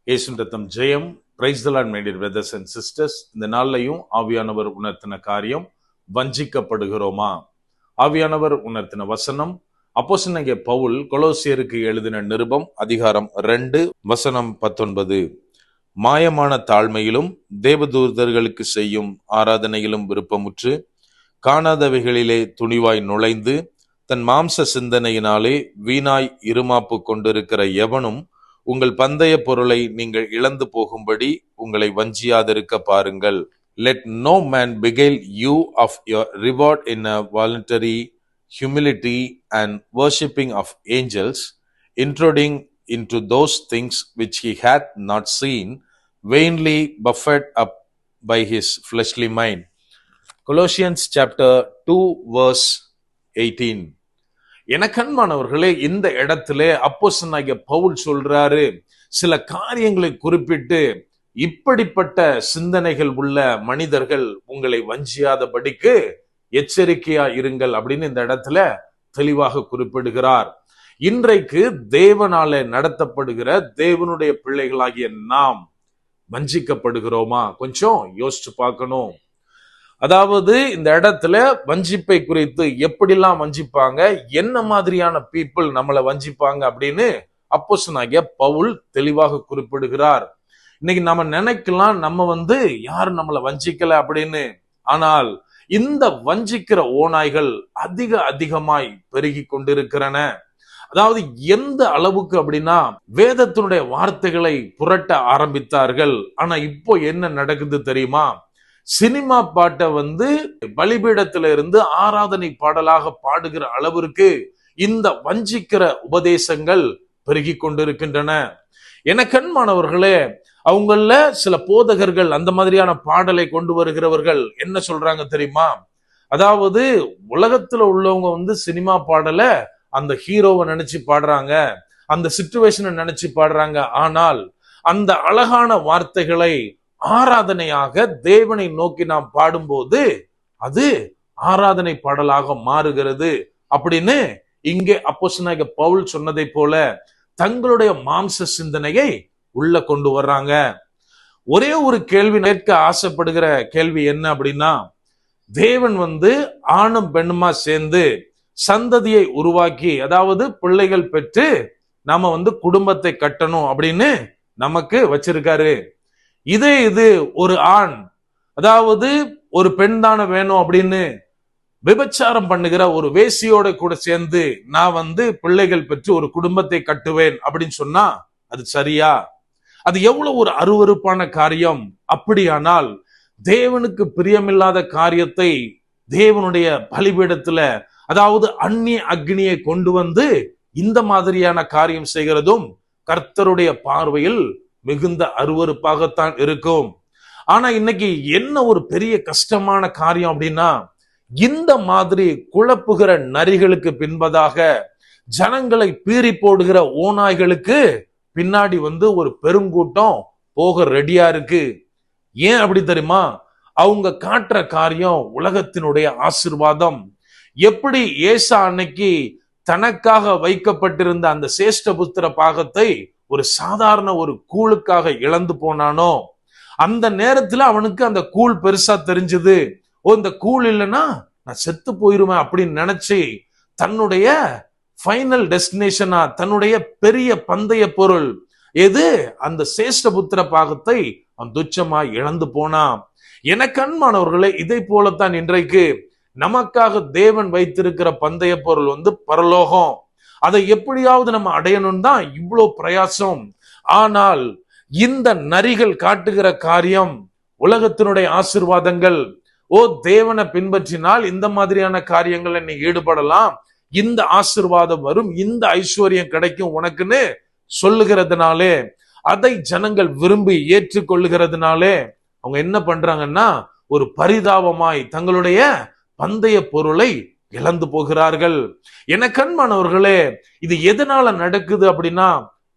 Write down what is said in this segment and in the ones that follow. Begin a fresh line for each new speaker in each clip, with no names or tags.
இயேசுவின் ரத்தம் ஜெயம். Praise the Lord my dear brothers and sisters. இந்த நாள்லையும் ஆவியானவர் உணர்த்தின காரியம், வஞ்சிக்கப்படுகிறோமா? ஆவியானவர் உணர்த்தின வசனம் அப்போஸ்தலனாகிய பவுல் கொலோசியருக்கு எழுதின நிருபம் அதிகாரம் 2 வசனம் 19. மாயமான தாழ்மையிலும் தேவதூதர்களுக்கு செய்யும் ஆராதனையிலும் விருப்பமுற்று காணாதவைகளிலே துணிவாய் நுழைந்து தன் மாம்ச சிந்தனையினாலே வீணாய் இருமாப்பு கொண்டிருக்கிற எவனும் உங்கள் பந்தய பொருளை நீங்கள் இழந்து போகும்படி உங்களை வஞ்சியாதிருக்க பாருங்கள். Let no man beguile you of your reward in a voluntary humility and worshipping of angels, intruding into those things which he hath not seen, vainly buffeted up by his fleshly mind. Colossians chapter 2 verse 18. எனக்கன்பானவர்களே, இந்த இடத்திலே அப்போஸ்தலனாகிய பவுல் சொல்றாரு, சில காரியங்களை குறிப்பிட்டு இப்படிப்பட்ட சிந்தனைகள் உள்ள மனிதர்கள் உங்களை வஞ்சியாதபடிக்கு எச்சரிக்கையா இருங்கள் அப்படின்னு இந்த இடத்துல தெளிவாக குறிப்பிடுகிறார். இன்றைக்கு தேவனாலே நடத்தப்படுகிற தேவனுடைய பிள்ளைகளாகிய நாம் வஞ்சிக்கப்படுகிறோமா? கொஞ்சம் யோசிச்சு பார்க்கணும். அதாவது இந்த இடத்துல வஞ்சிப்பை குறித்து எப்படிலாம் வஞ்சிப்பாங்க, என்ன மாதிரியான பீப்புள் நம்மளை வஞ்சிப்பாங்க அப்படின்னு அப்போஸ்தலனாகிய பவுல் தெளிவாக குறிப்பிடுகிறார். இன்னைக்கு நம்ம நினைக்கலாம் நம்ம யாரும் நம்மளை வஞ்சிக்கல அப்படின்னு. ஆனால் இந்த வஞ்சிக்கிற ஓநாய்கள் அதிகமாய் பெருகி கொண்டிருக்கிறன. அதாவது எந்த அளவுக்கு அப்படின்னா, வேதத்தினுடைய வார்த்தைகளை புரட்ட ஆரம்பித்தார்கள். ஆனா இப்போ என்ன நடக்குது தெரியுமா? சினிமா பாட்டை பலிபீடத்தில இருந்து ஆராதனை பாடலாக பாடுகிற அளவிற்கு இந்த வஞ்சிக்கிற உபதேசங்கள் பெருகி கொண்டிருக்கின்றன. எனக்கன்பானவர்களே, அவங்கள சில போதகர்கள் அந்த மாதிரியான பாடலை கொண்டு வருகிறவர்கள் என்ன சொல்றாங்க தெரியுமா? அதாவது உலகத்துல உள்ளவங்க சினிமா பாடலை அந்த ஹீரோவை நினைச்சு பாடுறாங்க, அந்த சிச்சுவேஷனை நினைச்சு பாடுறாங்க. ஆனால் அந்த அழகான வார்த்தைகளை ஆராதனையாக தேவனை நோக்கி நாம் பாடும்போது அது ஆராதனை பாடலாக மாறுகிறது அப்படின்னு இங்கே அப்போஸ்தலனாகிய பவுல் சொன்னதை போல தங்களுடைய மாம்ச சிந்தனையை உள்ள கொண்டு வர்றாங்க. ஒரே ஒரு கேள்வி கேட்க ஆசைப்படுகிற கேள்வி என்ன அப்படின்னா, தேவன் ஆணும் பெண்ணுமா சேர்ந்து சந்ததியை உருவாக்கி, அதாவது பிள்ளைகள் பெற்று நாம குடும்பத்தை கட்டணும் அப்படின்னு நமக்கு வச்சிருக்காரு. இது ஒரு ஆண், அதாவது ஒரு பெண் தானே வேணும் அப்படின்னு விபச்சாரம் பண்ணுகிற ஒரு வேசியோட கூட சேர்ந்து நான் பிள்ளைகள் பெற்று ஒரு குடும்பத்தை கட்டுவேன் அப்படின்னு சொன்னா அது சரியா? அது எவ்வளவு ஒரு அருவருப்பான காரியம். அப்படியானால் தேவனுக்கு பிரியமில்லாத காரியத்தை தேவனுடைய பலிபீடத்துல, அதாவது அந்நிய அக்னியை கொண்டு இந்த மாதிரியான காரியம் செய்கிறதும் கர்த்தருடைய பார்வையில் மிகுந்த அருவருப்பாகத்தான் இருக்கும். ஆனா இன்னைக்கு என்ன ஒரு பெரிய கஷ்டமான காரியம் அப்படின்னா, இந்த மாதிரி குழப்புகிற நரிகளுக்கு பின்பதாக ஜனங்களை பீறி போடுகிற ஓநாய்களுக்கு பின்னாடி ஒரு பெருங்கூட்டம் போக ரெடியா இருக்கு. ஏன் அப்படி தெரியுமா? அவங்க காட்டுற காரியம் உலகத்தினுடைய ஆசீர்வாதம். எப்படி ஏசா அன்னைக்கு தனக்காக வைக்கப்பட்டிருந்த அந்த சேஷ்டபுத்திர பாகத்தை ஒரு சாதாரண ஒரு கூழுக்காக இழந்து போனானோ, அந்த நேரத்துல அவனுக்கு அந்த கூழ் பெருசா தெரிஞ்சது. இந்த கூழ் இல்லைன்னா நான் செத்து போயிருவேன் அப்படின்னு நினைச்சு தன்னுடைய ஃபைனல் டெஸ்டினேஷனா, தன்னுடைய பெரிய பந்தய பொருள் எது, அந்த சேஷ்டபுத்திர பாகத்தை அவன் துச்சமாய் இழந்து போனான். எனக்கன்பானவர்களே, இதை போலத்தான் இன்றைக்கு நமக்காக தேவன் வைத்திருக்கிற பந்தய பொருள் பரலோகம். அதை எப்படியாவது நம்ம அடையணும் தான் இவ்வளவு பிரயாசம். ஆனால் இந்த நரிகள் காட்டுகிற காரியம் உலகத்தினுடைய ஆசீர்வாதங்கள். தேவனை பின்பற்றினால் இந்த மாதிரியான காரியங்களை நீ ஈடுபடலாம், இந்த ஆசீர்வாதம் வரும், இந்த ஐஸ்வர்யம் கிடைக்கும் உனக்குன்னு சொல்லுகிறதுனாலே, அதை ஜனங்கள் விரும்பி ஏற்றுக்கொள்ளுகிறதுனாலே அவங்க என்ன பண்றாங்கன்னா, ஒரு பரிதாபமாய் தங்களுடைய பந்தய பொருளை இழந்து போகிறார்கள். எனக்கன்பானவர்களே, இது எதனால நடக்குது அப்படின்னா,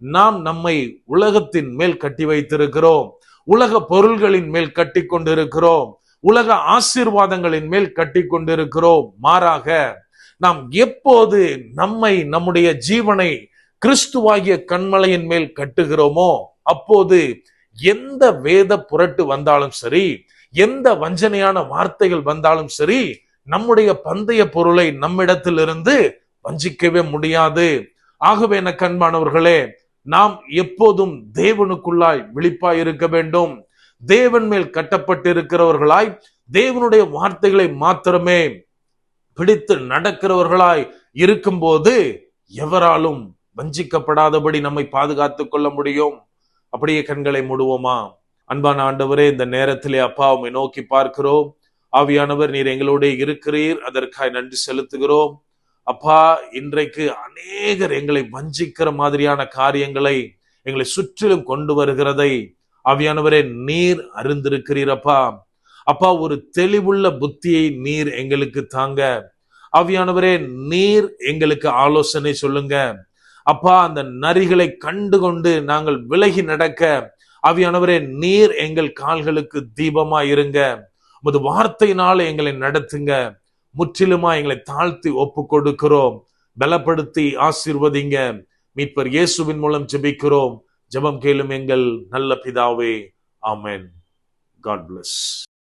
நாம் நம்மை உலகத்தின் மேல் கட்டி வைத்திருக்கிறோம், உலக பொருள்களின் மேல் கட்டி கொண்டிருக்கிறோம், உலக ஆசீர்வாதங்களின் மேல் கட்டி கொண்டிருக்கிறோம். மாறாக நாம் எப்போது நம்முடைய ஜீவனை கிறிஸ்துவாகிய கண்மலையின் மேல் கட்டுகிறோமோ அப்போது எந்த வேத புரட்டு வந்தாலும் சரி, எந்த வஞ்சனையான வார்த்தைகள் வந்தாலும் சரி, நம்முடைய பந்தய பொருளை நம்மிடத்திலிருந்து வஞ்சிக்கவே முடியாது. ஆகவே என கண்பானவர்களே, நாம் எப்போதும் தேவனுக்குள்ளாய் விழிப்பாய் இருக்க வேண்டும். தேவன் மேல் கட்டப்பட்டிருக்கிறவர்களாய், தேவனுடைய வார்த்தைகளை மாத்திரமே பிடித்து நடக்கிறவர்களாய் இருக்கும்போது எவராலும் வஞ்சிக்கப்படாதபடி நம்மை பாதுகாத்துக் கொள்ள முடியும். அப்படியே கண்களை மூடுவோமா? அன்பான ஆண்டவரே, இந்த நேரத்திலே அப்பா உம்மை நோக்கி பார்க்கிறோம். ஆவியானவர், நீர் எங்களோட இருக்கிறீர், அதற்காக நன்றி செலுத்துகிறோம். அப்பா, இன்றைக்கு அநேகர் எங்களை வஞ்சிக்கிற மாதிரியான காரியங்களை எங்களை சுற்றிலும் கொண்டு வருகிறதை ஆவியானவரே நீர் அறிந்திருக்கிறீர். அப்பா அப்பா, ஒரு தெளிவுள்ள புத்தியை நீர் எங்களுக்கு தாங்க. ஆவியானவரே, நீர் எங்களுக்கு ஆலோசனை சொல்லுங்க. அப்பா, அந்த நரிகளை கண்டுகொண்டு நாங்கள் விலகி நடக்க ஆவியானவரே நீர் எங்கள் கால்களுக்கு தீபமா இருங்க. உமது வார்த்தையினால எங்களை நடத்துங்க. முற்றிலுமா எங்களை தாழ்த்தி ஒப்பு கொடுக்கிறோம். பலப்படுத்தி ஆசீர்வதிங்க. மீட்பர் இயேசுவின் மூலம் ஜெபிக்கிறோம். ஜெபம் கேளும் எங்கள் நல்ல பிதாவே. ஆமென். God bless.